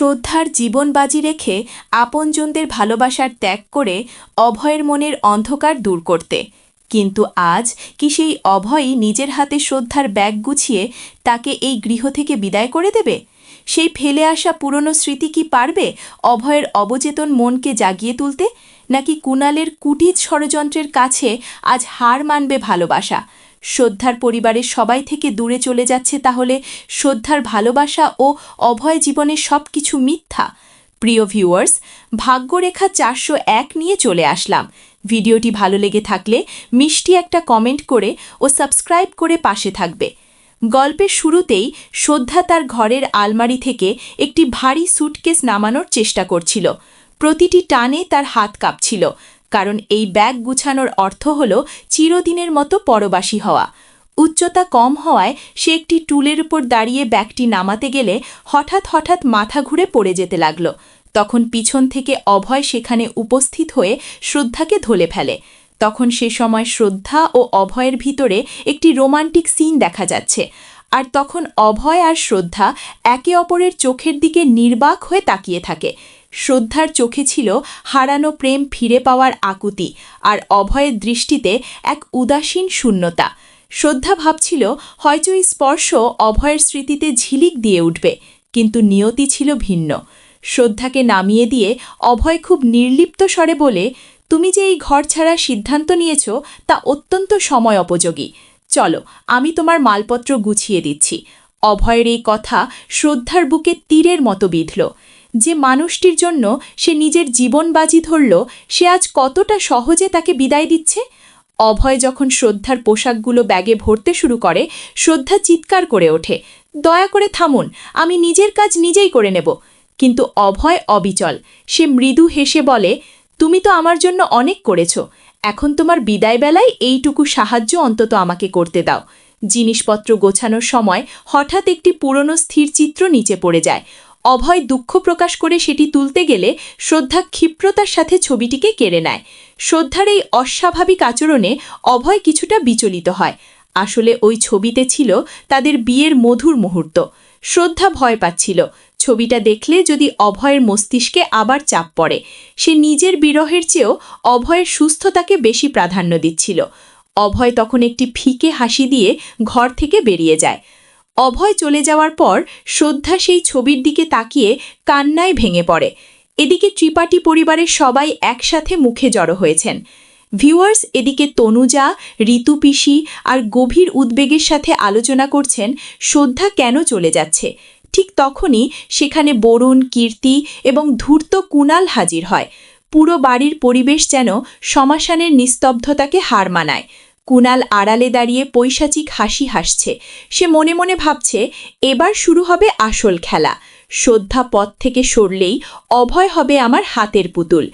শ্রদ্ধার জীবন বাজি রেখে আপনজনদের ভালোবাসার ত্যাগ করে অভয়ের মনের অন্ধকার দূর করতে। কিন্তু আজ কি সেই অভয়ই নিজের হাতে শ্রদ্ধার ব্যাগ গুছিয়ে তাকে এই গৃহ থেকে বিদায় করে দেবে? সেই ফেলে আসা পুরনো স্মৃতি কি পারবে অভয়ের অবচেতন মনকে জাগিয়ে তুলতে, নাকি কুণালের কুটিল ষড়যন্ত্রের কাছে আজ হার মানবে ভালোবাসা? শ্রদ্ধার পরিবারের সবাই থেকে দূরে চলে যাচ্ছে, তাহলে শ্রদ্ধার ভালোবাসা ও অভয় জীবনের সব কিছু মিথ্যা? প্রিয় ভিউয়ার্স, ভাগ্যরেখা 401 নিয়ে চলে আসলাম। ভিডিওটি ভালো লেগে থাকলে মিষ্টি একটা কমেন্ট করে ও সাবস্ক্রাইব করে পাশে থাকবে। গল্পের শুরুতেই শ্রদ্ধা তার ঘরের আলমারি থেকে একটি ভারী স্যুটকেস নামানোর চেষ্টা করছিল। প্রতিটি টানে তার হাত কাঁপছিল, কারণ এই ব্যাগ গুছানোর অর্থ হল চিরদিনের মতো পরবাসী হওয়া। উচ্চতা কম হওয়ায় সে একটি টুলের উপর দাঁড়িয়ে ব্যাগটি নামাতে গেলে হঠাৎ মাথা ঘুরে পড়ে যেতে লাগল। তখন পিছন থেকে অভয় সেখানে উপস্থিত হয়ে শ্রদ্ধাকে ধরে ফেলে। তখন সে সময় শ্রদ্ধা ও অভয়ের ভিতরে একটি রোমান্টিক সিন দেখা যাচ্ছে। আর তখন অভয় আর শ্রদ্ধা একে অপরের চোখের দিকে নির্বাক হয়ে তাকিয়ে থাকে। শ্রদ্ধার চোখে ছিল হারানো প্রেম ফিরে পাওয়ার আকুতি, আর অভয়ের দৃষ্টিতে এক উদাসীন শূন্যতা। শ্রদ্ধা ভাবছিল হয়তো এই স্পর্শ অভয়ের স্মৃতিতে ঝিলিক দিয়ে উঠবে, কিন্তু নিয়তি ছিল ভিন্ন। শ্রদ্ধাকে নামিয়ে দিয়ে অভয় খুব নির্লিপ্ত স্বরে বলে, তুমি যে এই ঘর ছাড়ার সিদ্ধান্ত নিয়েছ তা অত্যন্ত সময় উপযোগী। চলো, আমি তোমার মালপত্র গুছিয়ে দিচ্ছি। অভয়ের এই কথা শ্রদ্ধার বুকে তীরের মতো বিঁধল। যে মানুষটির জন্য সে নিজের জীবন বাজি ধরল, সে আজ কতটা সহজে তাকে বিদায় দিচ্ছে। অভয় যখন শ্রদ্ধার পোশাকগুলো ব্যাগে ভরতে শুরু করে, শ্রদ্ধা চিৎকার করে ওঠে, দয়া করে থামুন, আমি নিজের কাজ নিজেই করে নেব। কিন্তু অভয় অবিচল। সে মৃদু হেসে বলে, তুমি তো আমার জন্য অনেক করেছ, এখন তোমার বিদায় বেলায় এইটুকু সাহায্য অন্তত আমাকে করতে দাও। জিনিসপত্র গোছানোর সময় হঠাৎ একটি পুরনো স্থির চিত্র নিচে পড়ে যায়। অভয় দুঃখ প্রকাশ করে সেটি তুলতে গেলে শ্রদ্ধা ক্ষিপ্রতার সাথে ছবিটিকে কেড়ে নেয়। শ্রদ্ধার এই অস্বাভাবিক আচরণে অভয় কিছুটা বিচলিত হয়। আসলে ওই ছবিতে ছিল তাদের বিয়ের মধুর মুহূর্ত। শ্রদ্ধা ভয় পাচ্ছিল ছবিটা দেখলে যদি অভয়ের মস্তিষ্কে আবার চাপ পড়ে। সে নিজের বিরহের চেয়েও অভয়ের সুস্থতাকে বেশি প্রাধান্য দিচ্ছিল। অভয় তখন একটি ফিকে হাসি দিয়ে ঘর থেকে বেরিয়ে যায়। অভয় চলে যাওয়ার পর শ্রদ্ধা সেই ছবির দিকে তাকিয়ে কান্নায় ভেঙে পড়ে। এদিকে ত্রিপাঠী পরিবারের সবাই একসাথে মুখে জড়ো হয়েছেন। ভিউয়ার্স, এদিকে তনুজা, ঋতু পিসি আর গভীর উদ্বেগের সাথে আলোচনা করছেন শ্রদ্ধা কেন চলে যাচ্ছে। ঠিক তখনই সেখানে বরুণ, কীর্তি এবং ধূর্ত কুণাল হাজির হয়। পুরো বাড়ির পরিবেশ যেন শ্মশানের নিস্তব্ধতাকে হার মানায়। কুণাল আড়ালে দাঁড়িয়ে পৈশাচিক হাসি হাসছে। সে মনে মনে ভাবছে, এবার শুরু হবে আসল খেলা। শ্রদ্ধা পথ থেকে সরলেই অভয় হবে আমার হাতের পুতুল।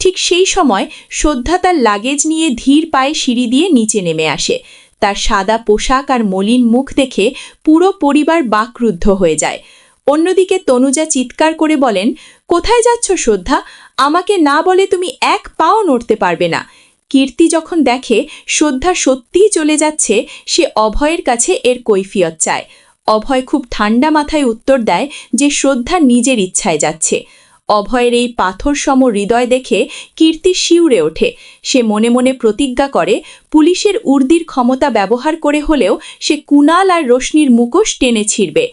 ঠিক সেই সময় শ্রদ্ধা তার লাগেজ নিয়ে ধীর পায়ে সিঁড়ি দিয়ে নিচে নেমে আসে। তার সাদা পোশাক আর মলিন মুখ দেখে পুরো পরিবার বাকরুদ্ধ হয়ে যায়। অন্যদিকে তনুজা চিৎকার করে বলেন, কোথায় যাচ্ছ শ্রদ্ধা? আমাকে না বলে তুমি এক পাও নড়তে পারবে না। কীর্তি যখন দেখে শ্রদ্ধা সত্যিই চলে যাচ্ছে, সে অভয়ের কাছে এর কৈফিয়ত চায়। অভয় খুব ঠান্ডা মাথায় উত্তর দেয় যে শ্রদ্ধা নিজের ইচ্ছায় যাচ্ছে। অভয়ের এই পাথর সম হৃদয় দেখে কীর্তি শিউরে ওঠে। সে মনে মনে প্রতিজ্ঞা করে, পুলিশের উর্দির ক্ষমতা ব্যবহার করে হলেও সে কুণাল আর রোশনির মুখোশ টেনে ছিঁড়বে।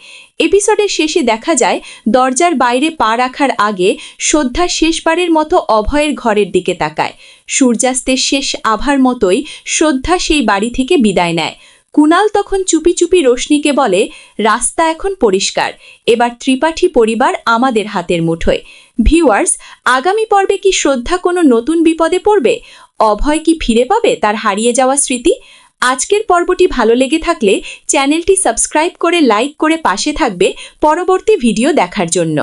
এপিসোডের শেষে দেখা যায় দরজার বাইরে পা রাখার আগে শ্রদ্ধা শেষবারের মতো অভয়ের ঘরের দিকে তাকায়। সূর্যাস্তের শেষ আভার মতোই শ্রদ্ধা সেই বাড়ি থেকে বিদায় নেয়। কুণাল তখন চুপি চুপি রোশনিকে বলে, রাস্তা এখন পরিষ্কার, এবার ত্রিপাঠী পরিবার আমাদের হাতের মুঠোয়। ভিউয়ার্স, আগামী পর্বে কি শ্রদ্ধা কোনো নতুন বিপদে পড়বে? অভয় কি ফিরে পাবে তার হারিয়ে যাওয়া স্মৃতি? আজকের পর্বটি ভালো লেগে থাকলে চ্যানেলটি সাবস্ক্রাইব করে লাইক করে পাশে থাকবে পরবর্তী ভিডিও দেখার জন্য।